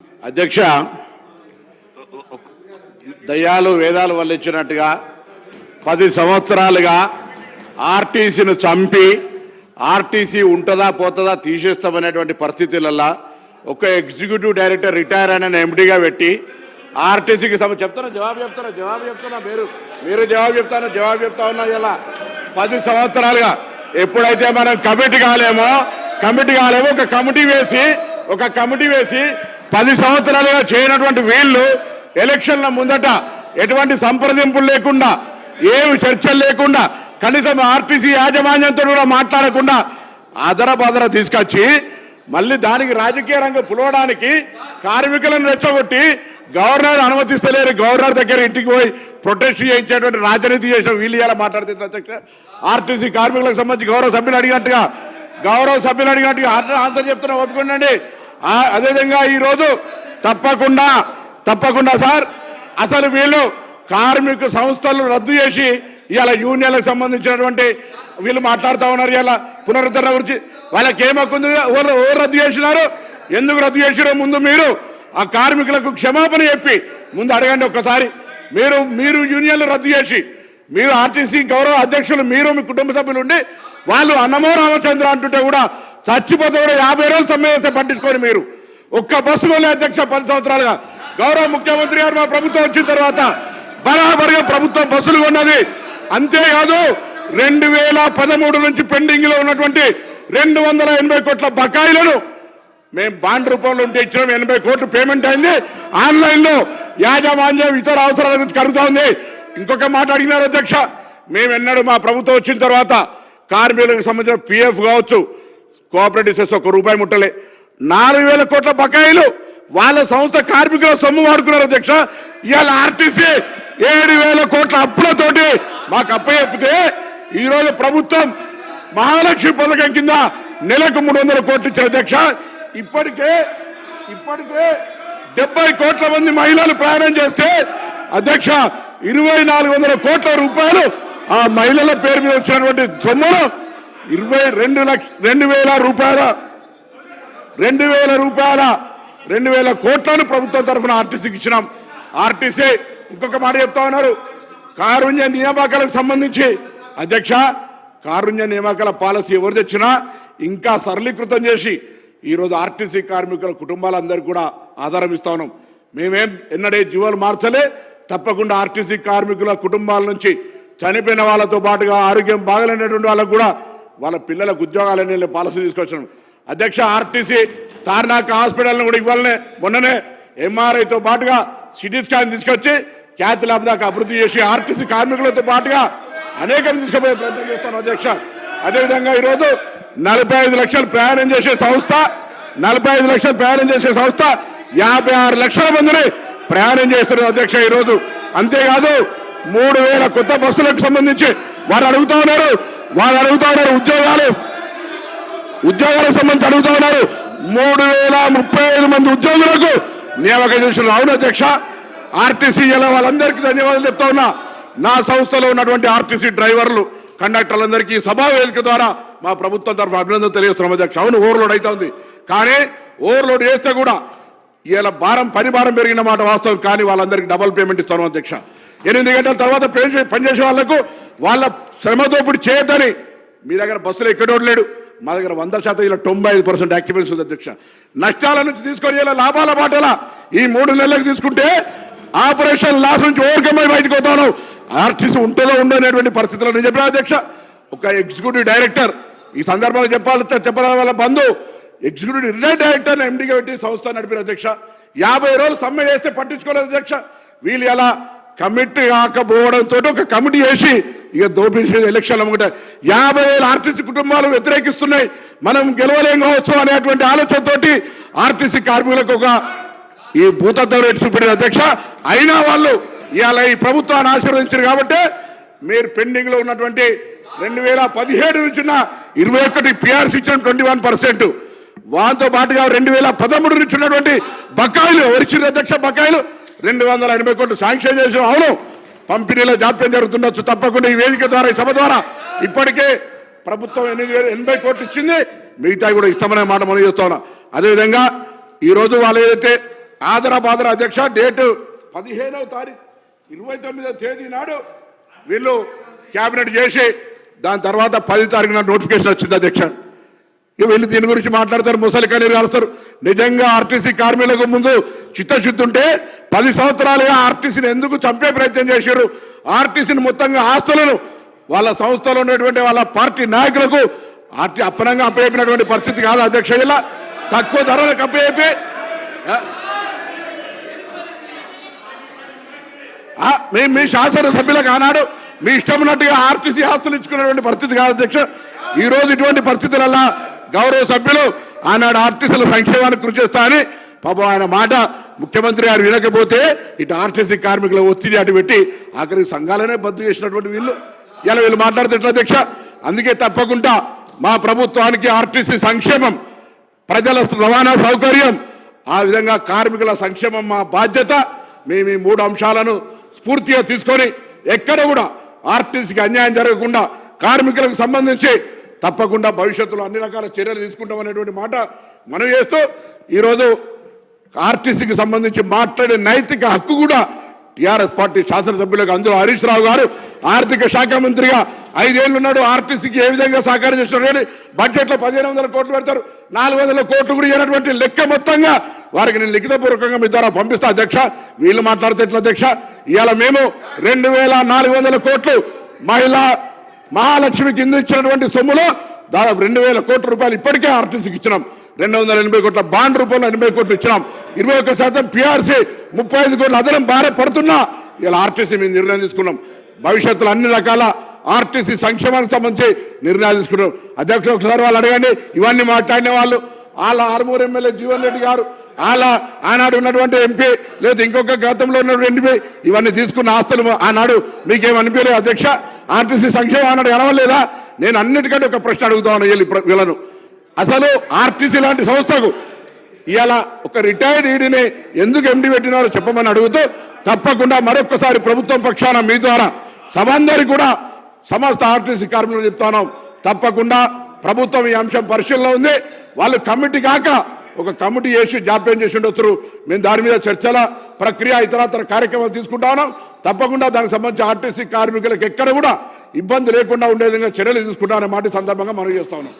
అధ్యక్ష, దయ్యాలు వేదాలు వల్లించినట్టుగా 10 సంవత్సరాలుగా ఆర్టీసీని చంపి ఆర్టీసీ ఉంటుందా పోతుందా తీసేస్తామనేటువంటి పరిస్థితులలో ఒక ఎగ్జిక్యూటివ్ డైరెక్టర్ రిటైర్ అయిన ఎండీగా పెట్టి ఆర్టీసీకి జవాబు చెప్తున్నా మీరు జవాబు చెప్తా ఉన్నా. ఇలా 10 సంవత్సరాలుగా ఎప్పుడైతే మనం కమిటీ కాలేమో ఒక కమిటీ వేసి 10 సంవత్సరాలుగా చేయనటువంటి వీళ్ళు ఎలక్షన్ల ముందట ఎటువంటి సంప్రదింపులు లేకుండా ఏమి చర్చలు లేకుండా కనీసం ఆర్టీసీ యాజమాన్యంతో కూడా మాట్లాడకుండా అదర తీసుకొచ్చి మళ్ళీ దానికి రాజకీయ రంగం పులవడానికి కార్మికులను రెచ్చగొట్టి గవర్నర్ అనుమతిస్తలేరు, గవర్నర్ దగ్గర ఇంటికి పోయి ప్రొటెస్ట్ చేయించేటువంటి రాజనీతి చేసిన వీళ్ళు ఇలా మాట్లాడితే ఆర్టీసీ కార్మికులకు సంబంధించి గౌరవ సభ్యులు అడిగినట్టుగా ఆన్సర్ చెప్తున్నా, ఒప్పుకోండి. అదేవిధంగా ఈరోజు తప్పకుండా సార్ అసలు వీళ్ళు కార్మిక సంస్థలు రద్దు చేసి ఇవాళ యూనియన్లకు సంబంధించినటువంటి వీళ్ళు మాట్లాడుతూ ఉన్నారు. ఇవాళ పునరుద్ధరణ గురించి వాళ్ళకి ఏమక్కుంది, ఎవరు రద్దు చేసినారు, ఎందుకు రద్దు చేసినారో ముందు మీరు ఆ కార్మికులకు క్షమాపణ చెప్పి ముందు అడగండి ఒక్కసారి. మీరు యూనియన్లు రద్దు చేసి మీరు ఆర్టీసీ గౌరవ అధ్యక్షులు మీరు మీ కుటుంబ సభ్యులు ఉండి వాళ్ళు అన్నమో రామచంద్ర అంటుంటే కూడా చచ్చిపోతే కూడా 50 రోజులు సమ్మె చేస్తే పట్టించుకొని మీరు ఒక్క బస్సు కొనే అధ్యక్ష 10 సంవత్సరాలుగా గౌరవ ముఖ్యమంత్రి గారు మా ప్రభుత్వం వచ్చిన తర్వాత బరాబరిగా ప్రభుత్వం బస్సులు కొన్నది. అంతేకాదు 2013 నుంచి పెండింగ్ లో ఉన్నటువంటి 280 కోట్ల బకాయిలను మేము బాండ్ రూపంలో ఉంటే ఇచ్చినాం. 80 కోట్లు పేమెంట్ అయింది. ఆన్లైన్ లో యాజమాన్యం ఇతర అవసరాల గురించి కలుగుతా ఉంది. ఇంకొక మాట అడిగినారు అధ్యక్ష, మేము ఎన్నడూ మా ప్రభుత్వం వచ్చిన తర్వాత కార్మికులకు సంబంధించిన పిఎఫ్ కావచ్చు, కోఆపరేటివ్ సెస్ ₹1 ముట్టలే. 4000 కోట్ల బకాయిలు వాళ్ళ సంస్థ కార్మికుల సొమ్ము వాడుకున్నారు అధ్యక్ష. ఇవాళ ఆర్టీసీ 7000 కోట్ల అప్పులతోటి మాకు అప్పచెప్పితే ఈరోజు ప్రభుత్వం మహాలక్ష్మి పథకం కింద నెలకు 300 కోట్లు ఇచ్చారు అధ్యక్ష. ఇప్పటికే 70 కోట్ల మంది మహిళలు ప్రయాణం చేస్తే అధ్యక్ష 2400 కోట్ల రూపాయలు ఆ మహిళల పేరు మీద వచ్చినటువంటి సొమ్మును 2,000 కోట్లను ప్రభుత్వం తరఫున ఆర్టీసీకి ఇచ్చినాం. ఆర్టీసీ ఇంకొక మాట చెప్తా ఉన్నారు, కారుణ్య నియామకాలకు సంబంధించి అధ్యక్ష కారుణ్య నియామకాల పాలసీ ఎవరు తెచ్చినా ఇంకా సరళీకృతం చేసి ఈరోజు ఆర్టీసీ కార్మికుల కుటుంబాలందరికీ కూడా ఆధారం ఇస్తా ఉన్నాం. మేమేం ఎన్నడే జీవాలు మార్చలే. తప్పకుండా ఆర్టీసీ కార్మికుల కుటుంబాల నుంచి చనిపోయిన వాళ్ళతో పాటుగా ఆరోగ్యం బాగలేనటువంటి వాళ్ళకు కూడా వాళ్ళ పిల్లలకు ఉద్యోగాలనే పాలసీ తీసుకొచ్చాం అధ్యక్ష. ఆర్టీసీ తార్నాక హాస్పిటల్ని కూడా ఇవ్వాలనే మొన్ననే ఎంఆర్ఐతో పాటుగా సిటీ స్కాన్ తీసుకొచ్చి క్యాత్ ల్యాబ్ దాకా అభివృద్ధి చేసి ఆర్టీసీ కార్మికులతో పాటుగా అనేకం తీసుకుపోయే ప్రయత్నం చేస్తాను అధ్యక్ష. అదేవిధంగా ఈరోజు 45 లక్షలు ప్రయాణం చేసే సంస్థ 56 లక్షల మందిని ప్రయాణం చేస్తున్నారు అధ్యక్ష ఈరోజు. అంతేకాదు 3000 కొత్త బస్సులకు సంబంధించి వారు అడుగుతా ఉన్నారు ఉద్యోగాలకు సంబంధించి అడుగుతా ఉన్నారు. 3035 మంది ఉద్యోగులకు నియామకం చేస్తున్నారు. అవును అధ్యక్ష, ఆర్టీసీ ఇలా వాళ్ళందరికీ ధన్యవాదాలు చెప్తా ఉన్నా. నా సంస్థలో ఉన్నటువంటి ఆర్టీసీ డ్రైవర్లు కండక్టర్లందరికీ సభా వేదిక ద్వారా మా ప్రభుత్వం తరఫున అభినందన తెలియజేస్తున్నాం అధ్యక్ష. అవును ఓవర్లోడ్ అవుతా ఉంది, కానీ ఓవర్లోడ్ చేస్తే కూడా ఇలా పని భారం పెరిగిన మాట వాస్తవం, కానీ వాళ్ళందరికీ డబుల్ పేమెంట్ ఇస్తాను అధ్యక్ష. 8 గంటల తర్వాత పనిచేసే వాళ్లకు వాళ్ళ శ్రమతోపుడు చేయొద్దని మీ దగ్గర బస్సులు ఎక్కడోడు లేడు, మా దగ్గర 100% ఇలా 95% ఆక్యుపెన్సీ ఉంది అధ్యక్ష. నష్టాల నుంచి తీసుకొని ఇలా లాభాల బాటల ఈ 3 నెలలకు తీసుకుంటే ఆపరేషన్ లాస్ నుంచి ఓవర్కమ్ అయి బయటకు పోతాను. ఆర్టీసీ ఉంటుందో ఉండనేటువంటి పరిస్థితుల్లో నేను చెప్పిన అధ్యక్ష. ఒక ఎగ్జిక్యూటివ్ డైరెక్టర్ ఈ సందర్భంగా చెప్పాలి వాళ్ళ బంధు ఎగ్జిక్యూటివ్ రిటైర్డ్ డైరెక్టర్ ఎండీగా పెట్టి సంస్థ నడిపిన అధ్యక్ష. 50 రోజులు సమ్మె చేస్తే పట్టించుకోలేదు అధ్యక్ష. వీళ్ళు ఎలా కమిటీ కాకపోవడంతో ఒక కమిటీ వేసి ఇక దోపిడీ ఎలక్షన్లు అమ్ముకుంటే 50,000 ఆర్టీసీ కుటుంబాలు వ్యతిరేకిస్తున్నాయి, మనం గెలవలేం కావచ్చు అనేటువంటి ఆలోచనతోటి ఆర్టీసీ కార్మికులకు ఒక ఈ భూతద్దం రేటు చూపెట్టిన అధ్యక్ష. అయినా వాళ్ళు ఇవాళ ఈ ప్రభుత్వాన్ని ఆశీర్వదించారు కాబట్టి మీరు పెండింగ్ లో ఉన్నటువంటి 2017 నుంచి 21 పిఆర్సీ ఇచ్చిన 21%, వాటితో పాటుగా 2013 నుంచి ఉన్నటువంటి బకాయిలు ఎవరిచ్చిన అధ్యక్ష బకాయిలు 280 కోట్లు శాంక్షన్ చేసాం. అవును, పంపిణీలో జాప్యం జరుగుతుండొచ్చు. తప్పకుండా ఈ వేదిక ద్వారా ఈ సభ ద్వారా ఇప్పటికే ప్రభుత్వం 80 కోట్లు ఇచ్చింది, మిగతా కూడా ఇస్తామనే మాట మనం చేస్తా ఉన్నాం. అదేవిధంగా ఈరోజు వాళ్ళు ఏదైతే ఆదరాబాదరా అధ్యక్ష డేటు 15వ తారీఖు 29వ తేదీ నాడు వీళ్ళు క్యాబినెట్ చేసి దాని తర్వాత 10 తారీఖు నాడు నోటిఫికేషన్ వచ్చింది అధ్యక్ష. వీళ్ళు దీని గురించి మాట్లాడతారు, ముసలి కన్నీరు కాలుస్తారు. నిజంగా ఆర్టీసీ కార్మికులకు ముందు చిత్తశుద్ధి ఉంటే 10 సంవత్సరాలుగా ఆర్టీసీని ఎందుకు చంపే ప్రయత్నం చేశారు? ఆర్టీసీని మొత్తంగా ఆస్తులను వాళ్ళ సంస్థలో ఉన్నటువంటి వాళ్ళ పార్టీ నాయకులకు అప్పనంగా అప్పచెప్పినటువంటి పరిస్థితి కాదు అధ్యక్ష. ఇలా తక్కువ ధరలకు అప్పచెప్పి మీ శాసనసభ్యులకు ఆనాడు మీ ఇష్టం ఉన్నట్టుగా ఆర్టీసీ ఆస్తులు ఇచ్చుకున్నటువంటి పరిస్థితి కాదు అధ్యక్ష. ఈ రోజు ఇటువంటి పరిస్థితులలో గౌరవ సభ్యులు ఆనాడు ఆర్టీసీల సంక్షేమానికి కృషి చేస్తా అని పాపం ఆయన మాట ముఖ్యమంత్రి గారు వినకపోతే ఇటు ఆర్టీసీ కార్మికుల ఒత్తిడి అటు పెట్టి ఆఖరి సంఘాలనే బద్దు చేసినటువంటి వీళ్ళు ఇలా వీళ్ళు మాట్లాడితే ఎట్లా అధ్యక్ష? అందుకే తప్పకుండా మా ప్రభుత్వానికి ఆర్టీసీ సంక్షేమం, ప్రజల రవాణా సౌకర్యం, ఆ విధంగా కార్మికుల సంక్షేమం మా బాధ్యత. మేము ఈ 3 అంశాలను స్ఫూర్తిగా తీసుకొని ఎక్కడ కూడా ఆర్టీసీకి అన్యాయం జరగకుండా కార్మికులకు సంబంధించి తప్పకుండా భవిష్యత్తులో అన్ని రకాల చర్యలు తీసుకుంటాం అనేటువంటి మాట మనం చేస్తూ ఈరోజు ఆర్టీసీకి సంబంధించి మాట్లాడే నైతిక హక్కు కూడా టీఆర్ఎస్ పార్టీ శాసనసభ్యులకు, అందులో హరీష్ రావు గారు ఆర్థిక శాఖ మంత్రిగా 5 ఏళ్ళు ఉన్నాడు. ఆర్టీసీకి ఏ విధంగా సహకారం చేస్తున్నారు కానీ బడ్జెట్లో 1500 కోట్లు పెడతారు, 400 కోట్లు కూడా ఇవ్వనటువంటి లెక్క మొత్తంగా వారికి నేను లిఖితపూర్వకంగా మీ ద్వారా పంపిస్తా అధ్యక్ష. వీళ్ళు మాట్లాడితే ఎట్లా అధ్యక్ష? ఇవాళ మేము 2400 కోట్లు మహాలక్ష్మి కింద ఇచ్చినటువంటి సొమ్ములో దాదాపు 2000 కోట్ల రూపాయలు ఇప్పటికే ఆర్టీసీకి ఇచ్చినాం. 280 కోట్ల బాండ్ రూపంలో 80 కోట్లు ఇచ్చినాం. 21% పిఆర్సీ 35 కోట్ల అదనం భారం పడుతున్నా ఇలా ఆర్టీసీ మేము నిర్ణయం తీసుకున్నాం. భవిష్యత్తులో అన్ని రకాల ఆర్టీసీ సంక్షేమానికి సంబంధించి నిర్ణయాలు తీసుకున్నాం అధ్యక్షులు. ఒకసారి వాళ్ళు అడగండి, ఇవన్నీ మాట్లాడిన వాళ్ళు వాళ్ళ ఆర్మూర్ ఎమ్మెల్యే జీవన్ రెడ్డి గారు, ఆనాడు ఉన్నటువంటి ఎంపీ లేదా ఇంకొక గతంలో ఉన్నటువంటి ఎంపీ ఇవన్నీ తీసుకున్న ఆస్తులు ఆనాడు మీకేమనిపించలేదు అధ్యక్ష? ఆర్టీసీ సంక్షేమం ఆనాడు ఎనవలేదా? నేను అన్నిటికంటే ఒక ప్రశ్న అడుగుతాను వీళ్ళను. అసలు ఆర్టీసీ లాంటి సంస్థకు ఇవాళ ఒక రిటైర్డ్ ఈడీని ఎందుకు ఎండి పెట్టినారో చెప్పమని అడుగుతూ తప్పకుండా మరొకసారి ప్రభుత్వం పక్షాన మీ ద్వారా సభందరికి కూడా సమస్త ఆర్టీసీ కార్మికులు చెప్తున్నాం, తప్పకుండా ప్రభుత్వం ఈ అంశం పరిశీలనలో ఉంది. వాళ్ళు కమిటీ కాక ఒక కమిటీ చేసి జాప్యం చేసి ఉండొచ్చు. మేము దాని మీద చర్చల ప్రక్రియ ఇతరత్ర కార్యక్రమాలు తీసుకుంటా ఉన్నాం. తప్పకుండా దానికి సంబంధించి ఆర్టీసీ కార్మికులకు ఎక్కడ కూడా ఇబ్బంది లేకుండా ఉండే విధంగా చర్యలు తీసుకుంటామనే మాట సందర్భంగా మనం చేస్తా ఉన్నాం.